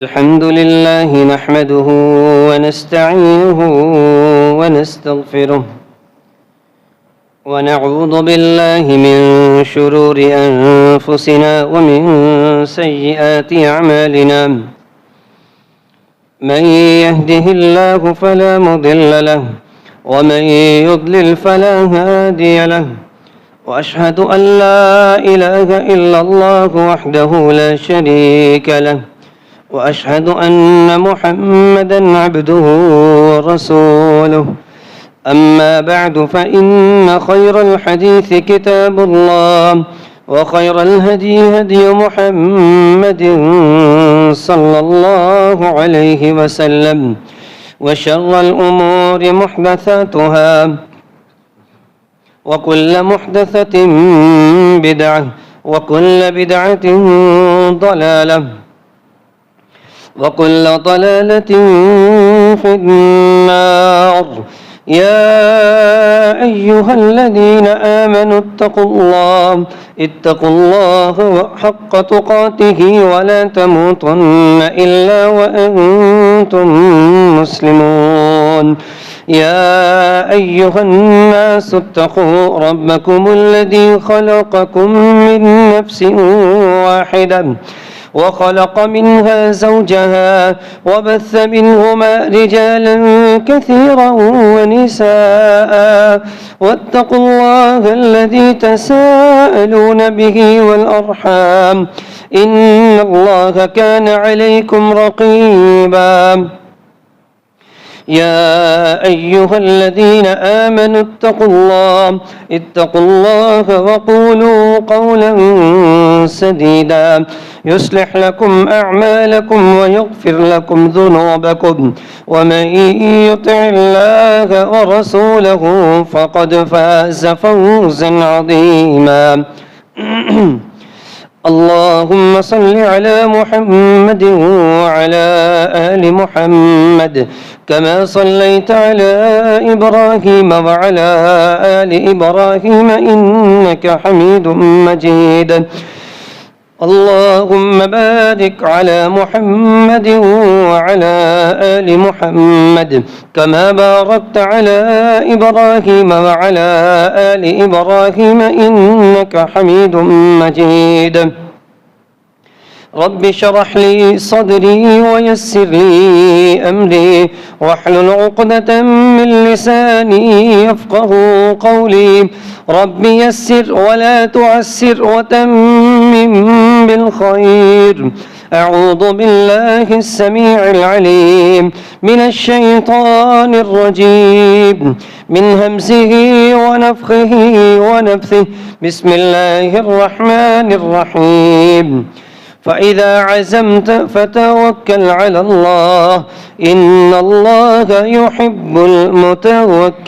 الحمد لله نحمده ونستعينه ونستغفره ونعوذ بالله من شرور أنفسنا ومن سيئات أعمالنا. من يهده الله فلا مضل له ومن يضلل فلا هادي له، وأشهد أن لا إله إلا الله وحده لا شريك له، وأشهد أن محمدًا عبده ورسوله. أما بعد، فإن خير الحديث كتاب الله، وخير الهدي هدي محمد صلى الله عليه وسلم، وشر الأمور محدثاتها، وكل محدثة بدعة، وكل بدعة ضلالة، وكل ضلالة في النار. يا أيها الذين آمنوا اتقوا الله حق تقاته ولا تموتن إلا وأنتم مسلمون. يا أيها الناس اتقوا ربكم الذي خلقكم من نفس واحدة، وخلق منها زوجها، وبث منهما رجالا كثيرا ونساء، واتقوا الله الذي تساءلون به والأرحام، إن الله كان عليكم رقيبا. يا أيها الذين آمنوا اتقوا الله وقولوا قولا سديدا يصلح لكم أعمالكم ويغفر لكم ذنوبكم، ومن يطع الله ورسوله فقد فاز فوزا عظيما. اللهم صل على محمد وعلى آل محمد كما صليت على إبراهيم وعلى آل إبراهيم إنك حميد مجيد. اللهم بارك على محمد وعلى آل محمد كما باركت على إبراهيم وعلى آل إبراهيم إنك حميد مجيد. رب اشرح لي صدري ويسر لي أمري واحلل عقدة من لساني يفقه قولي. رب يسر ولا تعسر وتمم بالخير. أعوذ بالله السميع العليم من الشيطان الرجيم، من همزه ونفخه ونفثه. بسم الله الرحمن الرحيم. فإذا عزمت فتوكل على الله، إن الله يحب المتوكلين.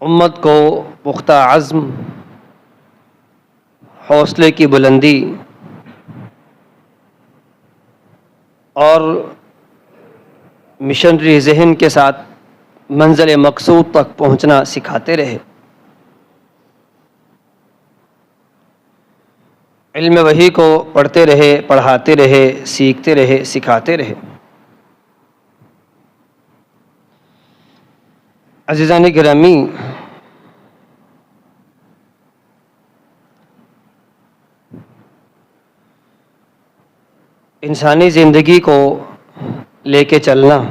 امت کو پختہ عزم، حوصلے کی بلندی اور مشنری ذہن کے ساتھ منزل مقصود تک پہنچنا سکھاتے رہے۔ علم وحی کو پڑھتے رہے، پڑھاتے رہے، سیکھتے رہے، سکھاتے رہے۔ عزیزان گرامی، انسانی زندگی کو لے کے چلنا،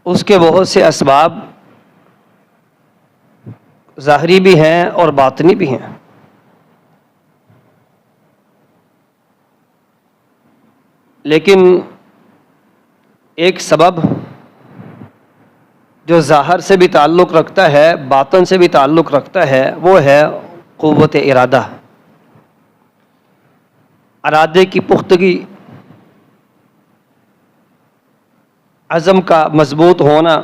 اس کے بہت سے اسباب ظاہری بھی ہیں اور باطنی بھی ہیں۔ لیکن ایک سبب جو ظاہر سے بھی تعلق رکھتا ہے، باطن سے بھی تعلق رکھتا ہے، وہ ہے قوت ارادہ، ارادے کی پختگی، عزم کا مضبوط ہونا،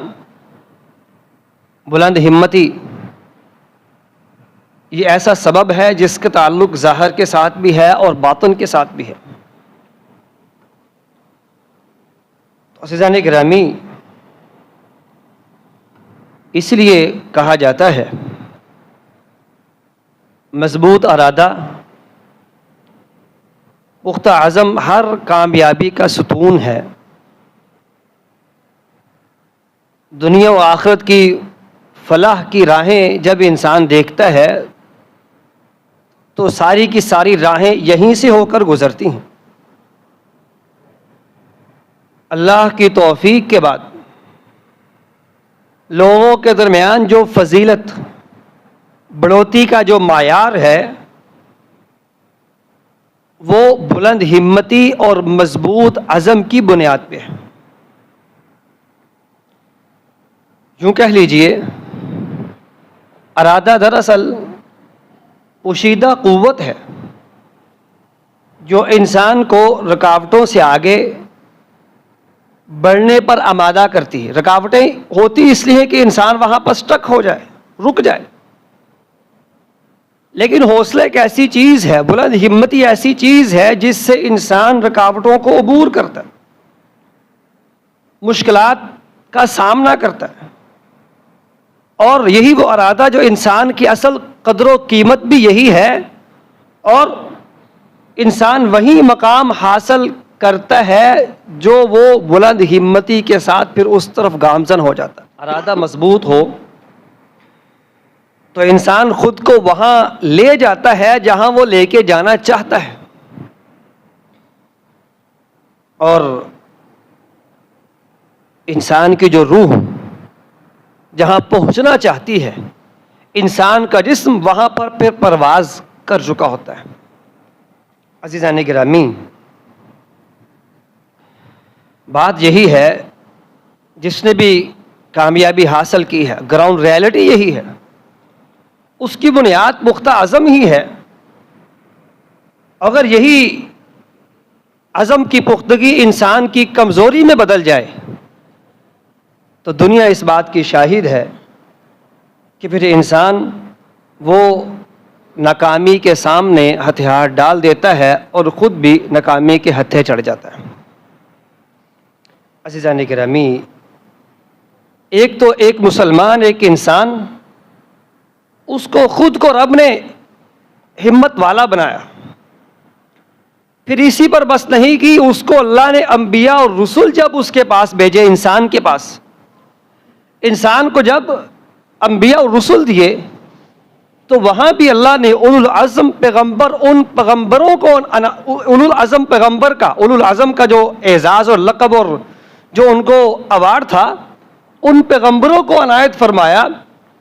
بلند ہمتی۔ یہ ایسا سبب ہے جس کا تعلق ظاہر کے ساتھ بھی ہے اور باطن کے ساتھ بھی ہے۔ عزیزان گرامی، اس لیے کہا جاتا ہے مضبوط ارادہ، پختہ عزم ہر کامیابی کا ستون ہے۔ دنیا و آخرت کی فلاح کی راہیں جب انسان دیکھتا ہے تو ساری کی ساری راہیں یہیں سے ہو کر گزرتی ہیں۔ اللہ کی توفیق کے بعد لوگوں کے درمیان جو فضیلت، بڑھوتی کا جو معیار ہے، وہ بلند ہمتی اور مضبوط عزم کی بنیاد پہ ہے۔ یوں کہہ لیجئے، ارادہ دراصل پوشیدہ قوت ہے جو انسان کو رکاوٹوں سے آگے بڑھنے پر آمادہ کرتی ہے۔ رکاوٹیں ہوتی اس لیے کہ انسان وہاں پر سٹک ہو جائے، رک جائے۔ لیکن حوصلہ ایک ایسی چیز ہے، بلند ہمتی ایسی چیز ہے جس سے انسان رکاوٹوں کو عبور کرتا ہے، مشکلات کا سامنا کرتا ہے۔ اور یہی وہ ارادہ جو انسان کی اصل قدر و قیمت بھی یہی ہے، اور انسان وہی مقام حاصل کرتا ہے جو وہ بلند ہمتی کے ساتھ پھر اس طرف گامزن ہو جاتا ہے۔ ارادہ مضبوط ہو تو انسان خود کو وہاں لے جاتا ہے جہاں وہ لے کے جانا چاہتا ہے، اور انسان کی جو روح جہاں پہنچنا چاہتی ہے، انسان کا جسم وہاں پر پھر پرواز کر چکا ہوتا ہے۔ عزیزان گرامی، بات یہی ہے، جس نے بھی کامیابی حاصل کی ہے، گراؤنڈ ریالٹی یہی ہے، اس کی بنیاد پختہ عزم ہی ہے۔ اگر یہی عزم کی پختگی انسان کی کمزوری میں بدل جائے تو دنیا اس بات کی شاہد ہے کہ پھر انسان وہ ناکامی کے سامنے ہتھیار ڈال دیتا ہے اور خود بھی ناکامی کے ہتھے چڑھ جاتا ہے۔ عزیزان گرامی، ایک مسلمان، ایک انسان، اس کو خود کو رب نے ہمت والا بنایا، پھر اسی پر بس نہیں کی، اس کو اللہ نے انبیاء اور رسول جب اس کے پاس بھیجے، انسان کے پاس، انسان کو جب انبیاء اور رسول دیے تو وہاں بھی اللہ نے اولو العزم پیغمبر، ان پیغمبروں کو، اولو العزم پیغمبر کا، اولو العزم کا جو اعزاز اور لقب اور جو ان کو ایوارڈ تھا، ان پیغمبروں کو عنایت فرمایا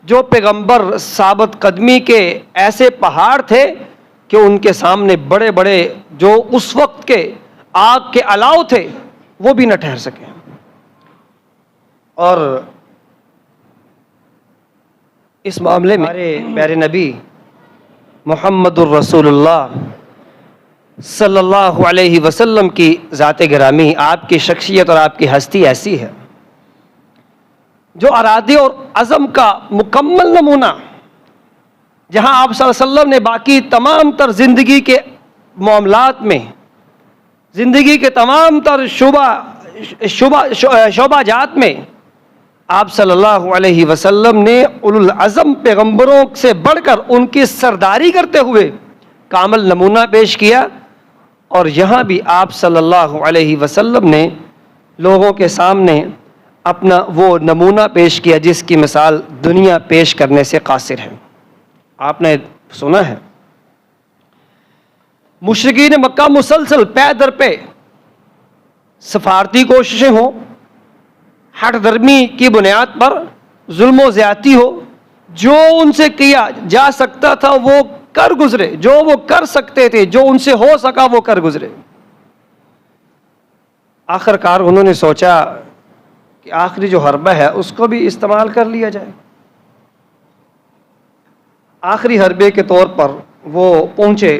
جو پیغمبر ثابت قدمی کے ایسے پہاڑ تھے کہ ان کے سامنے بڑے بڑے جو اس وقت کے آگ کے الاؤ تھے وہ بھی نہ ٹھہر سکے۔ اور اس معاملے میں ہمارے پیارے نبی محمد الرسول اللہ صلی اللہ علیہ وسلم کی ذات گرامی، آپ کی شخصیت اور آپ کی ہستی ایسی ہے جو ارادے اور عزم کا مکمل نمونہ، جہاں آپ صلی اللہ علیہ وسلم نے باقی تمام تر زندگی کے معاملات میں، زندگی کے تمام تر شعبہ جات میں آپ صلی اللہ علیہ وسلم نے اولو العزم پیغمبروں سے بڑھ کر ان کی سرداری کرتے ہوئے کامل نمونہ پیش کیا، اور یہاں بھی آپ صلی اللہ علیہ وسلم نے لوگوں کے سامنے اپنا وہ نمونہ پیش کیا جس کی مثال دنیا پیش کرنے سے قاصر ہے۔ آپ نے سنا ہے مشرکین مکہ مسلسل پے در پہ سفارتی کوششیں ہوں، ہٹ درمی کی بنیاد پر ظلم و زیادتی ہو، جو ان سے کیا جا سکتا تھا وہ کر گزرے، جو وہ کر سکتے تھے، جو ان سے ہو سکا وہ کر گزرے۔ آخر کار انہوں نے سوچا کہ آخری جو حربہ ہے اس کو بھی استعمال کر لیا جائے۔ آخری حربے کے طور پر وہ پہنچے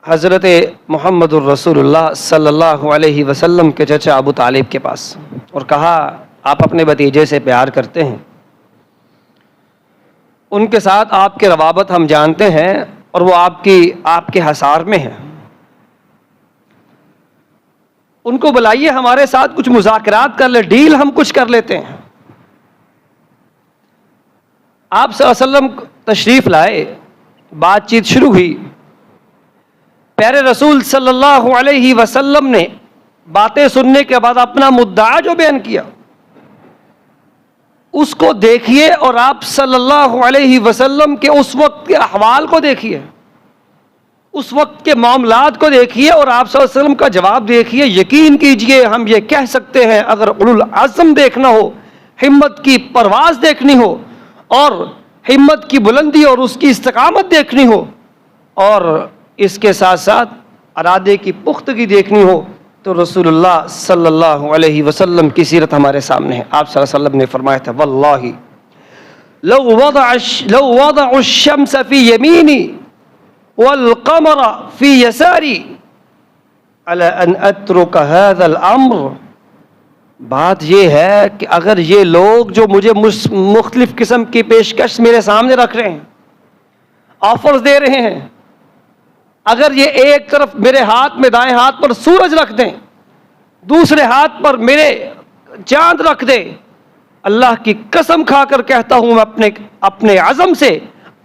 حضرت محمد الرسول اللہ صلی اللہ علیہ وسلم کے چچا ابو طالب کے پاس اور کہا آپ اپنے بھتیجے سے پیار کرتے ہیں، ان کے ساتھ آپ کے روابط ہم جانتے ہیں اور وہ آپ کے حصار میں ہیں، ان کو بلائیے ہمارے ساتھ کچھ مذاکرات کر لے، ڈیل ہم کچھ کر لیتے ہیں۔ آپ صلی اللہ علیہ وسلم تشریف لائے، بات چیت شروع ہوئی۔ پیارے رسول صلی اللہ علیہ وسلم نے باتیں سننے کے بعد اپنا مدعا جو بیان کیا اس کو دیکھیے، اور آپ صلی اللہ علیہ وسلم کے اس وقت کے احوال کو دیکھیے، اس وقت کے معاملات کو دیکھیے، اور آپ صلی اللہ علیہ وسلم کا جواب دیکھیے۔ یقین کیجئے ہم یہ کہہ سکتے ہیں اگر اولو العزم دیکھنا ہو، ہمت کی پرواز دیکھنی ہو، اور ہمت کی بلندی اور اس کی استقامت دیکھنی ہو، اور اس کے ساتھ ساتھ ارادے کی پختگی دیکھنی ہو، تو رسول اللہ صلی اللہ علیہ وسلم کی سیرت ہمارے سامنے ہے۔ آپ صلی اللہ علیہ وسلم نے فرمایا تھا واللہ لو وضع الشمس فی یمینی والقمر فی یساری علی ان اترک هذا الامر، بات یہ ہے کہ اگر یہ لوگ جو مجھے مختلف قسم کی پیشکش میرے سامنے رکھ رہے ہیں، آفرز دے رہے ہیں، اگر یہ ایک طرف میرے ہاتھ میں دائیں ہاتھ پر سورج رکھ دیں، دوسرے ہاتھ پر میرے چاند رکھ دیں، اللہ کی قسم کھا کر کہتا ہوں میں اپنے عزم سے،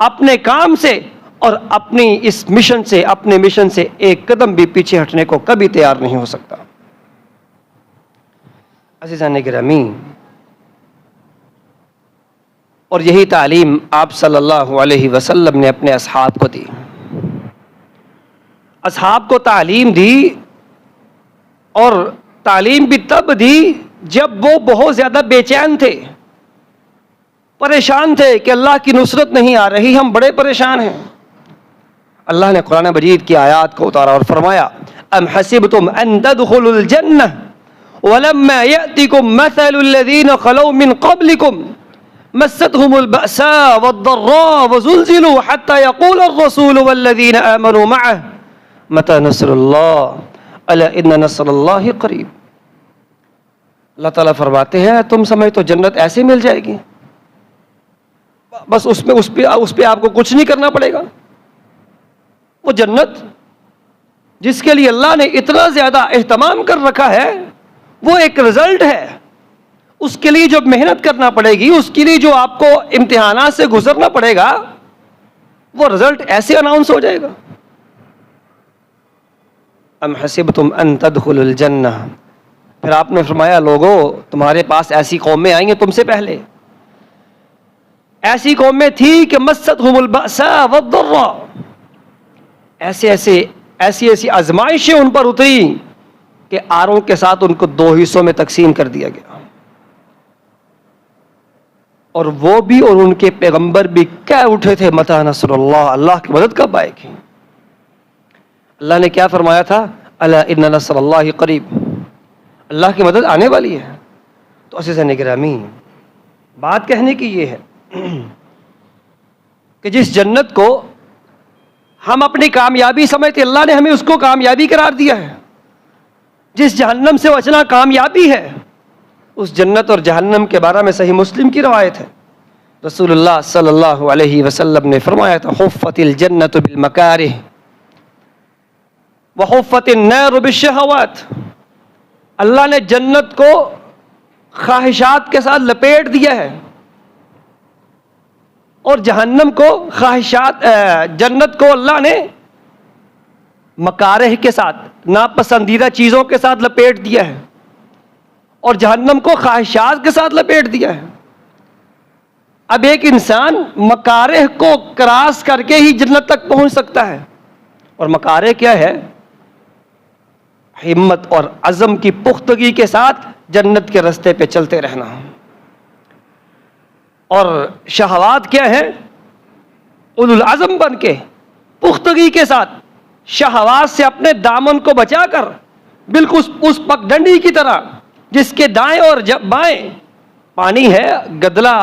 اپنے کام سے اور اپنی اس مشن سے، اپنے مشن سے ایک قدم بھی پیچھے ہٹنے کو کبھی تیار نہیں ہو سکتا۔ عزیزان گرامی، اور یہی تعلیم آپ صلی اللہ علیہ وسلم نے اپنے اصحاب کو دی۔ اصحاب کو تعلیم دی، اور تعلیم بھی تب دی جب وہ بہت زیادہ بے چین تھے، پریشان تھے کہ اللہ کی نصرت نہیں آ رہی، ہم بڑے پریشان ہیں۔ اللہ نے قرآن مجید کی آیات کو اتارا اور فرمایا ام حسبتم ان تدخلوا الجنہ ولما يأتكم مثل الذين خلوا من قبلكم مستهم البأساء والضراء وزلزلوا حتى يقول الرسول والذين آمنوا معه متى نصر اللہ الا ان نصر اللہ قریب۔ اللہ تعالیٰ فرماتے ہیں تم سمجھ تو جنت ایسے مل جائے گی، بس اس پہ آپ کو کچھ نہیں کرنا پڑے گا۔ وہ جنت جس کے لیے اللہ نے اتنا زیادہ اہتمام کر رکھا ہے، وہ ایک رزلٹ ہے، اس کے لیے جو محنت کرنا پڑے گی، اس کے لیے جو آپ کو امتحانات سے گزرنا پڑے گا، وہ رزلٹ ایسے اناؤنس ہو جائے گا۔ ام حسبتم ان تدخلوا الجنہ، پھر آپ نے فرمایا لوگوں تمہارے پاس ایسی قومیں آئیں گے تم سے پہلے، ایسی قومیں تھی کہ مستهم البأساء والضراء، ایسی آزمائشیں ان پر اتری کہ آروں کے ساتھ ان کو دو حصوں میں تقسیم کر دیا گیا، اور وہ بھی اور ان کے پیغمبر بھی کہہ اٹھے تھے متی نصر اللہ، اللہ کی مدد کب آئے گی؟ اللہ نے کیا فرمایا تھا؟ الا ان نصر اللہ قریب، اللہ کی مدد آنے والی ہے۔ تو عزیزان گرامی، بات کہنے کی یہ ہے کہ جس جنت کو ہم اپنی کامیابی سمجھتے، اللہ نے ہمیں اس کو کامیابی قرار دیا ہے۔ جس جہنم سے بچنا کامیابی ہے، اس جنت اور جہنم کے بارے میں صحیح مسلم کی روایت ہے، رسول اللہ صلی اللہ علیہ وسلم نے فرمایا تھا حفت الجنت بالمکارہ وحفت النار بالشہوات، اللہ نے جنت کو خواہشات کے ساتھ لپیٹ دیا ہے اور جہنم کو جنت کو اللہ نے مکارہ کے ساتھ، ناپسندیدہ چیزوں کے ساتھ لپیٹ دیا ہے اور جہنم کو خواہشات کے ساتھ لپیٹ دیا ہے۔ اب ایک انسان مکارہ کو کراس کر کے ہی جنت تک پہنچ سکتا ہے، اور مکارہ کیا ہے؟ ہمت اور عزم کی پختگی کے ساتھ جنت کے راستے پہ چلتے رہنا۔ اور شہوات کیا ہے؟ اولو العزم بن کے پختگی کے ساتھ شہوات سے اپنے دامن کو بچا کر، بالکل اس پگڈنڈی کی طرح جس کے دائیں اور بائیں پانی ہے، گدلا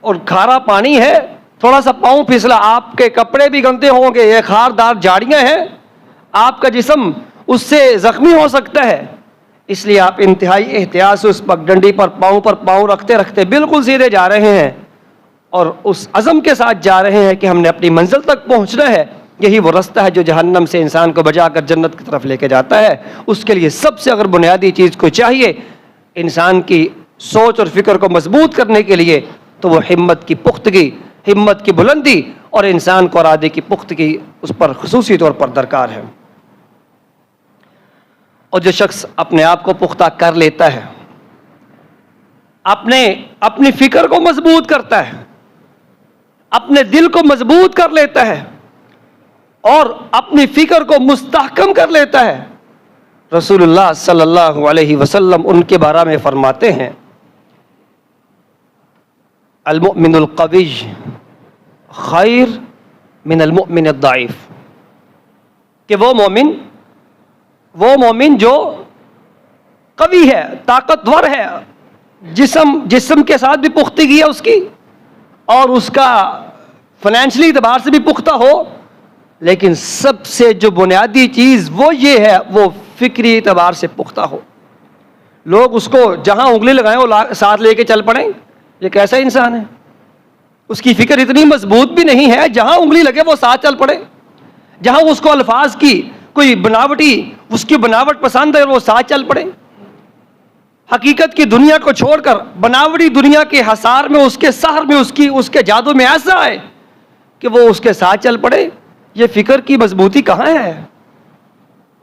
اور کھارا پانی ہے، تھوڑا سا پاؤں پھسلا آپ کے کپڑے بھی گندے ہوں گے، یہ خاردار جھاڑیاں ہیں، آپ کا جسم اس سے زخمی ہو سکتا ہے، اس لیے آپ انتہائی احتیاط سے اس پگڈنڈی پر پاؤں رکھتے رکھتے بالکل سیدھے جا رہے ہیں اور اس عزم کے ساتھ جا رہے ہیں کہ ہم نے اپنی منزل تک پہنچنا ہے۔ یہی وہ راستہ ہے جو جہنم سے انسان کو بچا کر جنت کی طرف لے کے جاتا ہے۔ اس کے لیے سب سے اگر بنیادی چیز کو چاہیے انسان کی سوچ اور فکر کو مضبوط کرنے کے لیے تو وہ ہمت کی پختگی، ہمت کی بلندی اور انسان کو ارادے کی پختگی اس پر خصوصی طور پر درکار ہے۔ اور جو شخص اپنے آپ کو پختہ کر لیتا ہے، اپنی فکر کو مضبوط کرتا ہے، اپنے دل کو مضبوط کر لیتا ہے اور اپنی فکر کو مستحکم کر لیتا ہے، رسول اللہ صلی اللہ علیہ وسلم ان کے بارے میں فرماتے ہیں المؤمن القوی خیر من المؤمن الضعیف، کہ وہ مومن جو قوی ہے، طاقتور ہے، جسم کے ساتھ بھی پختگی ہے اس کی اور اس کا فائنینشلی اعتبار سے بھی پختہ ہو، لیکن سب سے جو بنیادی چیز وہ یہ ہے وہ فکری اعتبار سے پختہ ہو۔ لوگ اس کو جہاں انگلی لگائیں وہ ساتھ لے کے چل پڑیں، یہ کیسا انسان ہے؟ اس کی فکر اتنی مضبوط بھی نہیں ہے، جہاں انگلی لگے وہ ساتھ چل پڑے، جہاں اس کو الفاظ کی کوئی اس کی بناوٹ پسند ہے وہ ساتھ چل پڑے۔ حقیقت کی دنیا کو چھوڑ کر بناوٹی دنیا کے حصار میں، اس کے سحر میں، اس کے جادو میں ایسا ہے کہ وہ اس کے ساتھ چل پڑے۔ یہ فکر کی مضبوطی کہاں ہے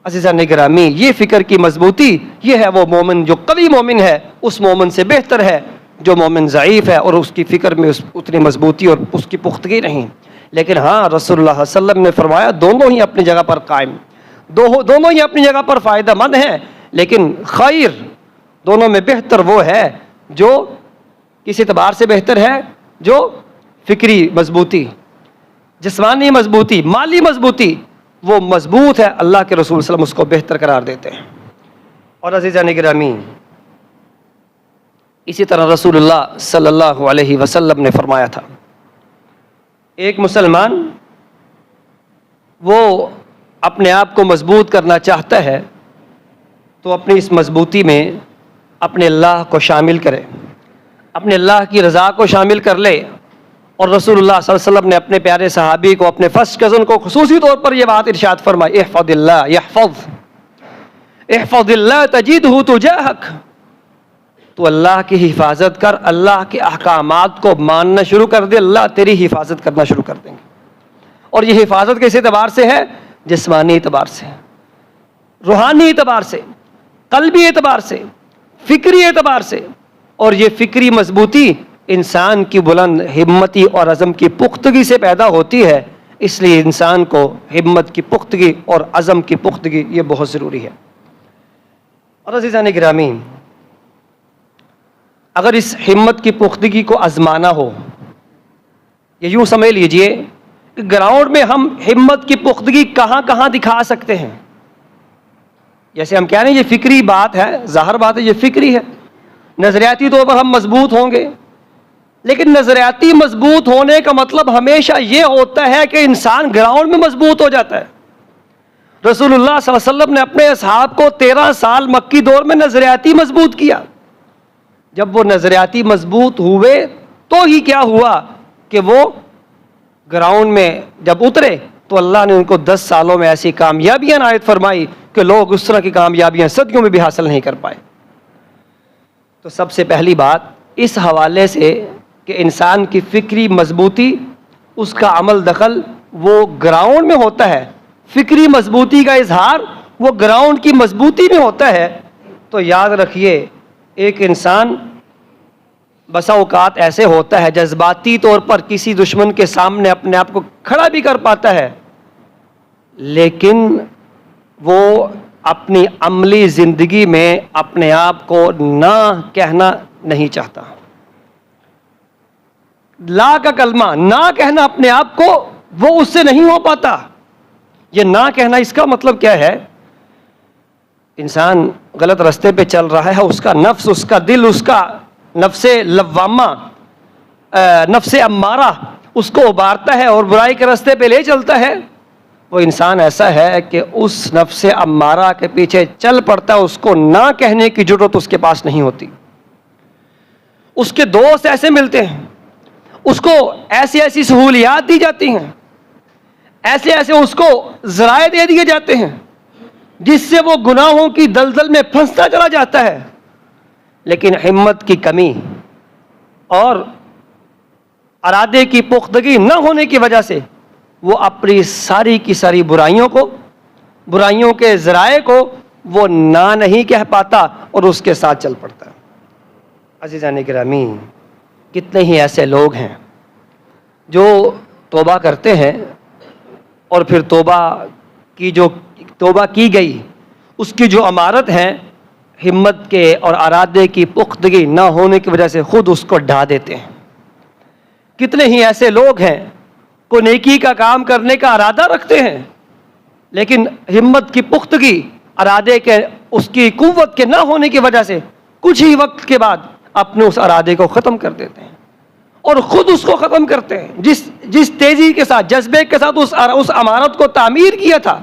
عزیزان گرامی؟ یہ فکر کی مضبوطی یہ ہے وہ مومن جو قوی مومن ہے، اس مومن سے بہتر ہے جو مومن ضعیف ہے اور اس کی فکر میں اتنی مضبوطی اور اس کی پختگی نہیں۔ لیکن ہاں رسول اللہ صلی اللہ علیہ وسلم نے فرمایا دونوں ہی اپنی جگہ پر قائم، دونوں ہی اپنی جگہ پر فائدہ مند ہیں، لیکن خیر دونوں میں بہتر وہ ہے جو کس اعتبار سے بہتر ہے؟ جو فکری مضبوطی، جسمانی مضبوطی، مالی مضبوطی وہ مضبوط ہے، اللہ کے رسول صلی اللہ علیہ وسلم اس کو بہتر قرار دیتے ہیں۔ اور عزیزان گرامی اسی طرح رسول اللہ صلی اللہ علیہ وسلم نے فرمایا تھا ایک مسلمان وہ اپنے آپ کو مضبوط کرنا چاہتا ہے تو اپنی اس مضبوطی میں اپنے اللہ کو شامل کرے، اپنے اللہ کی رضا کو شامل کر لے۔ اور رسول اللہ صلی اللہ علیہ وسلم نے اپنے پیارے صحابی کو، اپنے فرسٹ کزن کو خصوصی طور پر یہ بات ارشاد فرمائی احفظ اللہ احفظ اللہ تجدہ تجاہک، تو اللہ کی حفاظت کر، اللہ کے احکامات کو ماننا شروع کر دے، اللہ تیری حفاظت کرنا شروع کر دیں گے۔ اور یہ حفاظت کس اعتبار سے ہے؟ جسمانی اعتبار سے، روحانی اعتبار سے، قلبی اعتبار سے، فکری اعتبار سے۔ اور یہ فکری مضبوطی انسان کی بلند ہمتی اور عزم کی پختگی سے پیدا ہوتی ہے، اس لیے انسان کو ہمت کی پختگی اور عزم کی پختگی یہ بہت ضروری ہے۔ اور عزیزان گرامی اگر اس ہمت کی پختگی کو آزمانا ہو، یہ یوں سمجھ لیجئے کہ گراؤنڈ میں ہم ہمت کی پختگی کہاں کہاں دکھا سکتے ہیں؟ جیسے ہم کہہ رہے ہیں یہ فکری بات ہے، ظاہر بات ہے یہ فکری ہے، نظریاتی طور پر ہم مضبوط ہوں گے، لیکن نظریاتی مضبوط ہونے کا مطلب ہمیشہ یہ ہوتا ہے کہ انسان گراؤنڈ میں مضبوط ہو جاتا ہے۔ رسول اللہ صلی اللہ علیہ وسلم نے اپنے اصحاب کو 13 سال مکی دور میں نظریاتی مضبوط کیا، جب وہ نظریاتی مضبوط ہوئے تو ہی کیا ہوا کہ وہ گراؤنڈ میں جب اترے تو اللہ نے ان کو 10 سالوں میں ایسی کامیابیاں عنایت فرمائی کہ لوگ اس طرح کی کامیابیاں صدیوں میں بھی حاصل نہیں کر پائے۔ تو سب سے پہلی بات اس حوالے سے کہ انسان کی فکری مضبوطی، اس کا عمل دخل وہ گراؤنڈ میں ہوتا ہے، فکری مضبوطی کا اظہار وہ گراؤنڈ کی مضبوطی میں ہوتا ہے۔ تو یاد رکھیے ایک انسان بسا اوقات ایسے ہوتا ہے جذباتی طور پر کسی دشمن کے سامنے اپنے آپ کو کھڑا بھی کر پاتا ہے، لیکن وہ اپنی عملی زندگی میں اپنے آپ کو نہ کہنا نہیں چاہتا۔ لا کا کلمہ نہ کہنا اپنے آپ کو وہ اس سے نہیں ہو پاتا۔ یہ نہ کہنا اس کا مطلب کیا ہے؟ انسان غلط راستے پہ چل رہا ہے، اس کا نفس، اس کا دل، اس کا نفس لوامہ، نفس امارہ اس کو ابارتا ہے اور برائی کے راستے پہ لے چلتا ہے۔ وہ انسان ایسا ہے کہ اس نفس امارہ کے پیچھے چل پڑتا ہے، اس کو نہ کہنے کی ضرورت اس کے پاس نہیں ہوتی۔ اس کے دوست ایسے ملتے ہیں، اس کو ایسی ایسی سہولیات دی جاتی ہیں، ایسے ایسے اس کو ذرائع دے دیے جاتے ہیں جس سے وہ گناہوں کی دلدل میں پھنستا چلا جاتا ہے، لیکن ہمت کی کمی اور ارادے کی پختگی نہ ہونے کی وجہ سے وہ اپنی ساری کی ساری برائیوں کو، برائیوں کے ذرائع کو وہ نہ نہیں کہہ پاتا اور اس کے ساتھ چل پڑتا ہے۔ عزیزان گرامی، کتنے ہی ایسے لوگ ہیں جو توبہ کرتے ہیں اور پھر توبہ کی گئی اس کی جو امارت ہے ہمت کے اور ارادے کی پختگی نہ ہونے کی وجہ سے خود اس کو ڈھا دیتے ہیں۔ کتنے ہی ایسے لوگ ہیں کو نیکی کا کام کرنے کا ارادہ رکھتے ہیں، لیکن ہمت کی پختگی، ارادے کے اس کی قوت کے نہ ہونے کی وجہ سے کچھ ہی وقت کے بعد اپنے اس ارادے کو ختم کر دیتے ہیں اور خود اس کو ختم کرتے ہیں۔ جس تیزی کے ساتھ، جذبے کے ساتھ اس عمارت کو تعمیر کیا تھا،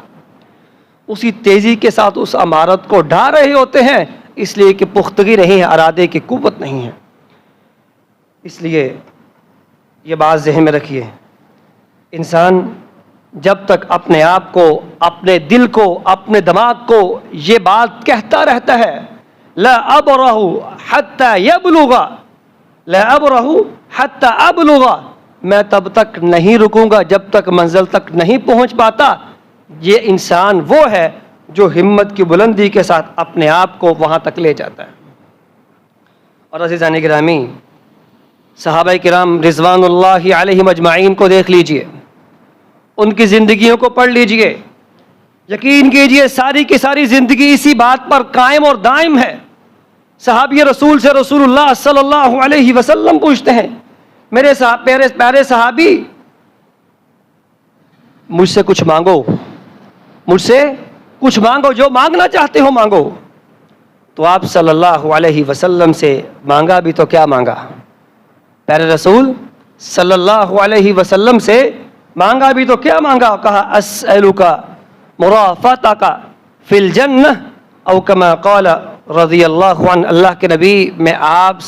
اسی تیزی کے ساتھ اس عمارت کو ڈھا رہے ہوتے ہیں، اس لیے کہ پختگی نہیں ہے، ارادے کی قوت نہیں ہے۔ اس لیے یہ بات ذہن میں رکھیے، انسان جب تک اپنے آپ کو، اپنے دل کو، اپنے دماغ کو یہ بات کہتا رہتا ہے لا ابرح حتی یبلغ، لا ابرح حتی ابلغ، میں تب تک نہیں رکوں گا جب تک منزل تک نہیں پہنچ پاتا، یہ انسان وہ ہے جو ہمت کی بلندی کے ساتھ اپنے آپ کو وہاں تک لے جاتا ہے۔ اور عزیزان گرامی، صحابہ کرام رضوان اللہ علیہم اجمعین کو دیکھ لیجئے، ان کی زندگیوں کو پڑھ لیجئے، یقین کیجئے ساری کی ساری زندگی اسی بات پر قائم اور دائم ہے۔ صحابی رسول سے رسول اللہ صلی اللہ علیہ وسلم پوچھتے ہیں، میرے پیارے صحابی، مجھ سے کچھ مانگو، مجھ سے کچھ مانگو، جو مانگنا چاہتے ہو مانگو۔ تو آپ صلی اللہ علیہ وسلم سے مانگا بھی تو کیا مانگا؟ پیارے رسول صلی اللہ علیہ وسلم سے مانگا بھی تو کیا مانگا؟ کہا اسألک مرافقتک فی الجنہ او کما قال رضی اللہ عنہ، اللہ کے نبی میں آپ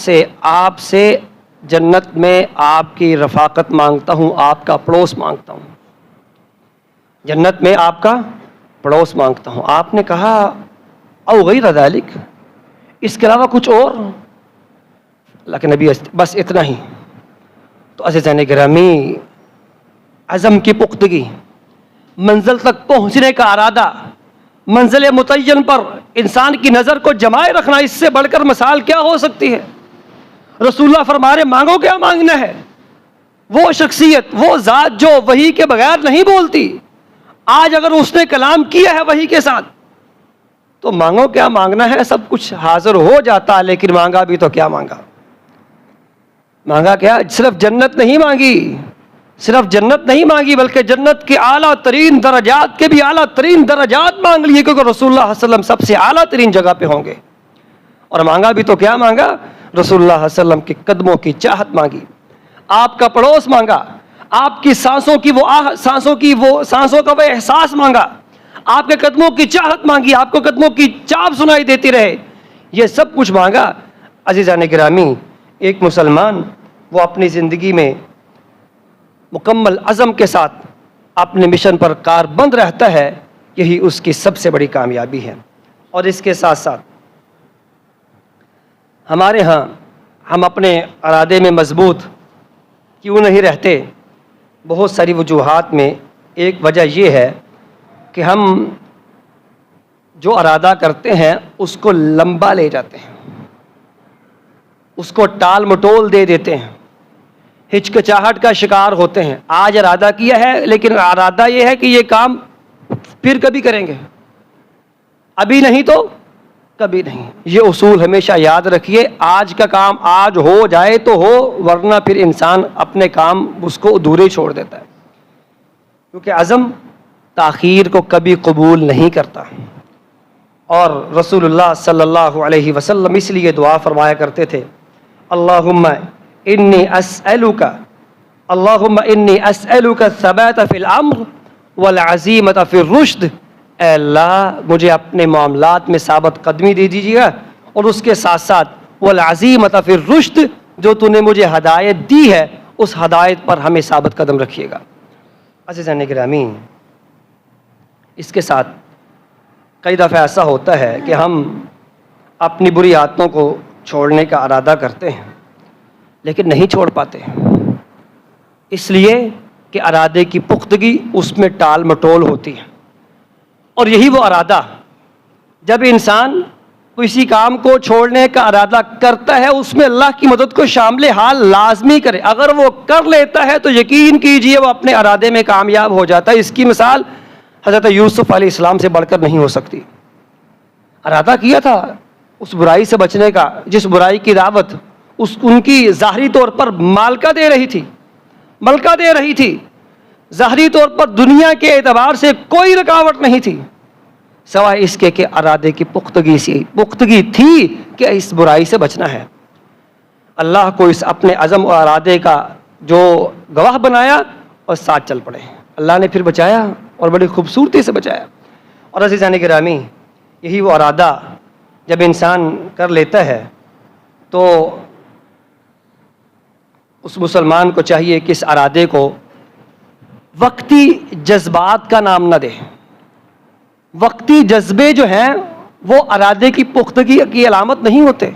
سے جنت میں آپ کی رفاقت مانگتا ہوں، آپ کا پڑوس مانگتا ہوں، جنت میں آپ کا پڑوس مانگتا ہوں۔ آپ نے کہا او غیر ذالک، اس کے علاوہ کچھ اور؟ اللہ کے نبی بس اتنا ہی۔ تو عزیزان گرامی، عزم کی پختگی، منزل تک پہنچنے کا ارادہ، منزل متعین پر انسان کی نظر کو جمائے رکھنا، اس سے بڑھ کر مثال کیا ہو سکتی ہے؟ رسول اللہ فرما رہے مانگو، کیا مانگنا ہے؟ وہ شخصیت، وہ ذات جو وحی کے بغیر نہیں بولتی، آج اگر اس نے کلام کیا ہے وحی کے ساتھ تو مانگو کیا مانگنا ہے، سب کچھ حاضر ہو جاتا، لیکن مانگا بھی تو کیا مانگا؟ مانگا کیا؟ صرف جنت نہیں مانگی، صرف جنت نہیں مانگی، بلکہ جنت کے اعلیٰ ترین درجات کے بھی اعلیٰ ترین درجات مانگ لیے، کیونکہ رسول اللہ صلی اللہ علیہ وسلم سب سے اعلیٰ ترین جگہ پہ ہوں گے۔ اور مانگا بھی تو کیا مانگا؟ رسول اللہ صلی اللہ علیہ وسلم کے قدموں کی چاہت مانگی، آپ کا پڑوس مانگا، آپ کی سانسوں کا وہ احساس مانگا، آپ کے قدموں کی چاہت مانگی، آپ کو قدموں کی چاپ سنائی دیتی رہے، یہ سب کچھ مانگا۔ عزیزان گرامی، ایک مسلمان وہ اپنی زندگی میں مکمل عزم کے ساتھ اپنے مشن پر کاربند رہتا ہے، یہی اس کی سب سے بڑی کامیابی ہے۔ اور اس کے ساتھ ساتھ ہمارے ہاں ہم اپنے ارادے میں مضبوط کیوں نہیں رہتے؟ بہت ساری وجوہات میں ایک وجہ یہ ہے کہ ہم جو ارادہ کرتے ہیں اس کو لمبا لے جاتے ہیں، اس کو ٹال مٹول دے دیتے ہیں، ہچکچاہٹ کا شکار ہوتے ہیں۔ آج ارادہ کیا ہے لیکن ارادہ یہ ہے کہ یہ کام پھر کبھی کریں گے، ابھی نہیں تو کبھی نہیں۔ یہ اصول ہمیشہ یاد رکھیے، آج کا کام آج ہو جائے تو ہو، ورنہ پھر انسان اپنے کام اس کو ادھورے چھوڑ دیتا ہے، کیونکہ عزم تاخیر کو کبھی قبول نہیں کرتا۔ اور رسول اللہ صلی اللہ علیہ وسلم اس لیے دعا فرمایا کرتے تھے، اللہم انی اسألک الثبات فی الامر والعزیمت فی الرشد۔ اے اللہ مجھے اپنے معاملات میں ثابت قدمی دے دیجیے گا، اور اس کے ساتھ ساتھ والعزیمت فی الرشد، جو تو نے مجھے ہدایت دی ہے اس ہدایت پر ہمیں ثابت قدم رکھیے گا۔ عزیزان گرامی، اس کے ساتھ کئی دفعہ ایسا ہوتا ہے کہ ہم اپنی بری عادتوں کو چھوڑنے کا ارادہ کرتے ہیں لیکن نہیں چھوڑ پاتے، اس لیے کہ ارادے کی پختگی اس میں ٹال مٹول ہوتی ہے۔ اور یہی وہ ارادہ، جب انسان کسی کام کو چھوڑنے کا ارادہ کرتا ہے اس میں اللہ کی مدد کو شامل حال لازمی کرے۔ اگر وہ کر لیتا ہے تو یقین کیجئے وہ اپنے ارادے میں کامیاب ہو جاتا ہے۔ اس کی مثال حضرت یوسف علیہ السلام سے بڑھ کر نہیں ہو سکتی۔ ارادہ کیا تھا اس برائی سے بچنے کا، جس برائی کی دعوت ان کی ظاہری طور پر ملکہ دے رہی تھی، ظاہری طور پر دنیا کے اعتبار سے کوئی رکاوٹ نہیں تھی، سوائے اس کے کہ ارادے کی پختگی تھی کہ اس برائی سے بچنا ہے۔ اللہ کو اس اپنے عزم اور ارادے کا جو گواہ بنایا اور ساتھ چل پڑے۔ اللہ نے پھر بچایا اور بڑی خوبصورتی سے بچایا۔ اور عزیزان گرامی، یہی وہ ارادہ جب انسان کر لیتا ہے تو اس مسلمان کو چاہیے کہ اس ارادے کو وقتی جذبات کا نام نہ دے۔ وقتی جذبے جو ہیں وہ ارادے کی پختگی کی علامت نہیں ہوتے۔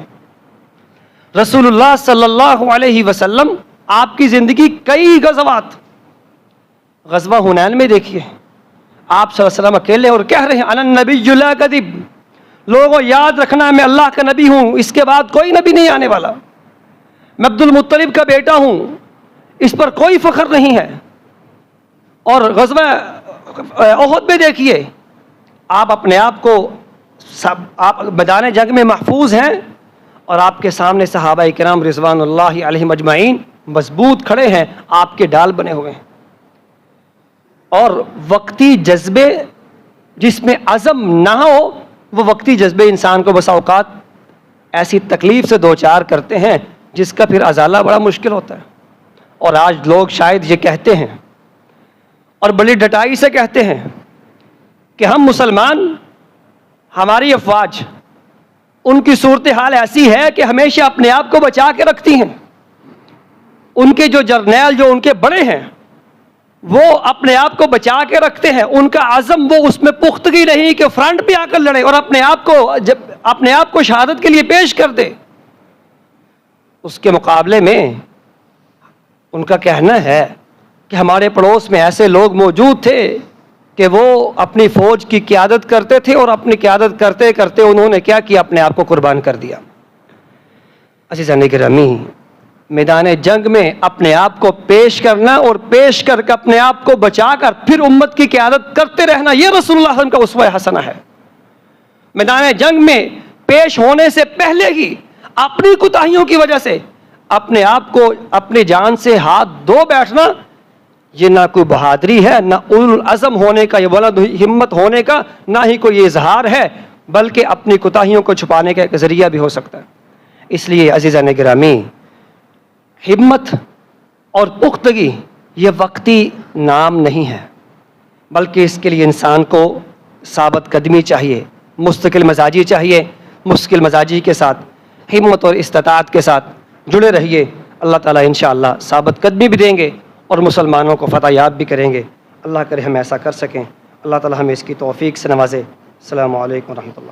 رسول اللہ صلی اللہ علیہ وسلم آپ کی زندگی کئی غزوات، غزوہ حنین میں دیکھیے آپ صلی اللہ علیہ وسلم اکیلے اور کہہ رہے ہیں انا النبی لا کذب، لوگوں یاد رکھنا میں اللہ کا نبی ہوں، اس کے بعد کوئی نبی نہیں آنے والا، میں عبد المطلب کا بیٹا ہوں، اس پر کوئی فخر نہیں ہے۔ اور غزوہ احد میں دیکھیے آپ اپنے آپ کو آپ میدان جنگ میں محفوظ ہیں اور آپ کے سامنے صحابہ کرام رضوان اللہ علیہم اجمعین مضبوط کھڑے ہیں، آپ کے ڈال بنے ہوئے ہیں۔ اور وقتی جذبے جس میں عزم نہ ہو، وہ وقتی جذبے انسان کو بسا اوقات ایسی تکلیف سے دوچار کرتے ہیں جس کا پھر ازالہ بڑا مشکل ہوتا ہے۔ اور آج لوگ شاید یہ کہتے ہیں اور بڑی ڈٹائی سے کہتے ہیں کہ ہم مسلمان، ہماری افواج، ان کی صورتحال ایسی ہے کہ ہمیشہ اپنے آپ کو بچا کے رکھتی ہیں، ان کے جو جرنیل جو ان کے بڑے ہیں وہ اپنے آپ کو بچا کے رکھتے ہیں، ان کا عزم وہ اس میں پختگی نہیں کہ فرنٹ پہ آ کر لڑے اور اپنے آپ کو شہادت کے لیے پیش کر دے۔ اس کے مقابلے میں ان کا کہنا ہے کہ ہمارے پڑوس میں ایسے لوگ موجود تھے کہ وہ اپنی فوج کی قیادت کرتے تھے اور اپنی قیادت کرتے کرتے انہوں نے کیا کیا، اپنے آپ کو قربان کر دیا۔ عزیزان گرامی، میدان جنگ میں اپنے آپ کو پیش کرنا اور پیش کر کے اپنے آپ کو بچا کر پھر امت کی قیادت کرتے رہنا، یہ رسول اللہ صلی اللہ علیہ وسلم کا اسوہ حسنہ ہے۔ میدان جنگ میں پیش ہونے سے پہلے ہی اپنی کوتاہیوں کی وجہ سے اپنے آپ کو اپنی جان سے ہاتھ دھو بیٹھنا، یہ نہ کوئی بہادری ہے، نہ اولو العزم ہونے کا، یہ بلند ہمت ہونے کا، نہ ہی کوئی اظہار ہے، بلکہ اپنی کوتاہیوں کو چھپانے کا ایک ذریعہ بھی ہو سکتا ہے۔ اس لیے عزیزان گرامی، ہمت اور پختگی یہ وقتی نام نہیں ہے، بلکہ اس کے لیے انسان کو ثابت قدمی چاہیے، مستقل مزاجی چاہیے، مستقل مزاجی کے ساتھ ہمت اور استطاعت کے ساتھ جڑے رہیے. اللہ تعالیٰ انشاءاللہ ثابت قدمی بھی دیں گے اور مسلمانوں کو فتح یاب بھی کریں گے. اللہ کرے ہم ایسا کر سکیں. اللہ تعالیٰ ہمیں اس کی توفیق سے نوازے. السلام علیکم ورحمۃ اللہ.